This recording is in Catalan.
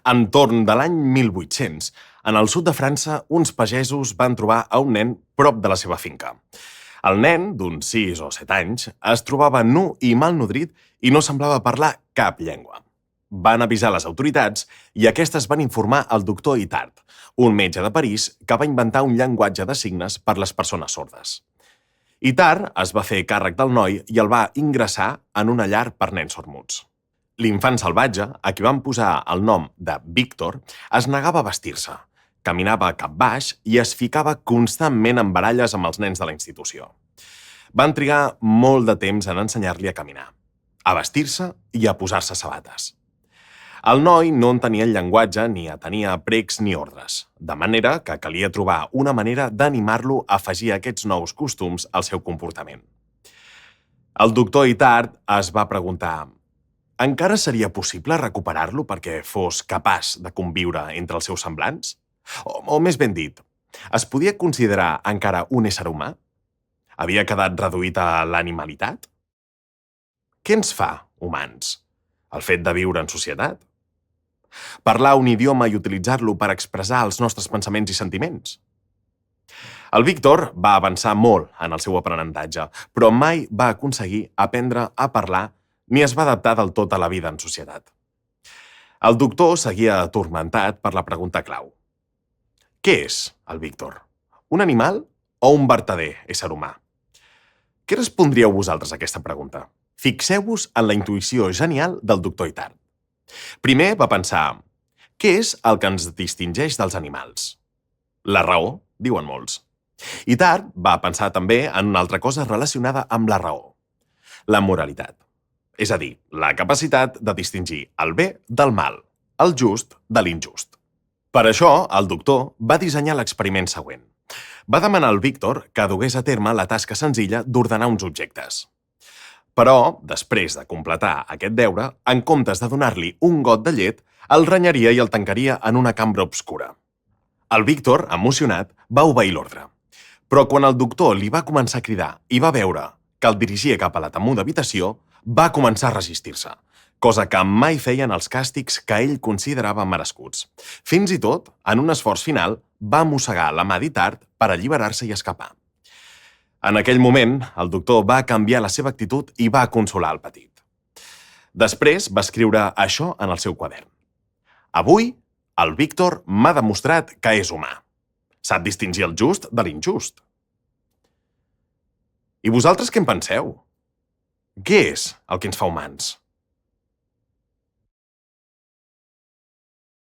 Entorn de l'any 1800, en el sud de França, uns pagesos van trobar a un nen prop de la seva finca. El nen, d'uns 6 o 7 anys, es trobava nu i malnodrit i no semblava parlar cap llengua. Van avisar les autoritats i aquestes van informar el doctor Itard, un metge de París que va inventar un llenguatge de signes per les persones sordes. Itard es va fer càrrec del noi i el va ingressar en una llar per nens sormuts. L'infant salvatge, a qui van posar el nom de Víctor, es negava a vestir-se, caminava cap baix i es ficava constantment en baralles amb els nens de la institució. Van trigar molt de temps en ensenyar-li a caminar, a vestir-se i a posar-se sabates. El noi no entenia el llenguatge ni atenia precs ni ordres, de manera que calia trobar una manera d'animar-lo a afegir aquests nous costums al seu comportament. El doctor Itard es va preguntar: encara seria possible recuperar-lo perquè fos capaç de conviure entre els seus semblants? O més ben dit, es podia considerar encara un ésser humà? Havia quedat reduït a l'animalitat? Què ens fa humans? El fet de viure en societat? Parlar un idioma i utilitzar-lo per expressar els nostres pensaments i sentiments? El Víctor va avançar molt en el seu aprenentatge, però mai va aconseguir aprendre a parlar ni es va adaptar del tot a la vida en societat. El doctor seguia atormentat per la pregunta clau. Què és el Víctor? Un animal o un vertader ésser humà? Què respondríeu vosaltres a aquesta pregunta? Fixeu-vos en la intuïció genial del doctor Itard. Primer va pensar: què és el que ens distingeix dels animals? La raó, diuen molts. Itard va pensar també en una altra cosa relacionada amb la raó: la moralitat. És a dir, la capacitat de distingir el bé del mal, el just de l'injust. Per això, el doctor va dissenyar l'experiment següent. Va demanar al Víctor que dugués a terme la tasca senzilla d'ordenar uns objectes. Però, després de completar aquest deure, en comptes de donar-li un got de llet, el renyaria i el tancaria en una cambra obscura. El Víctor, emocionat, va obeir l'ordre. Però quan el doctor li va començar a cridar i va veure que el dirigia cap a la temuda habitació, va començar a resistir-se, cosa que mai feien els càstigs que ell considerava merescuts. Fins i tot, en un esforç final, va mossegar la mà d'Itard per alliberar-se i escapar. En aquell moment, el doctor va canviar la seva actitud i va consolar el petit. Després va escriure això en el seu quadern. Avui, el Víctor m'ha demostrat que és humà. Sap distingir el just de l'injust. I vosaltres què en penseu? Què és el que ens fa humans?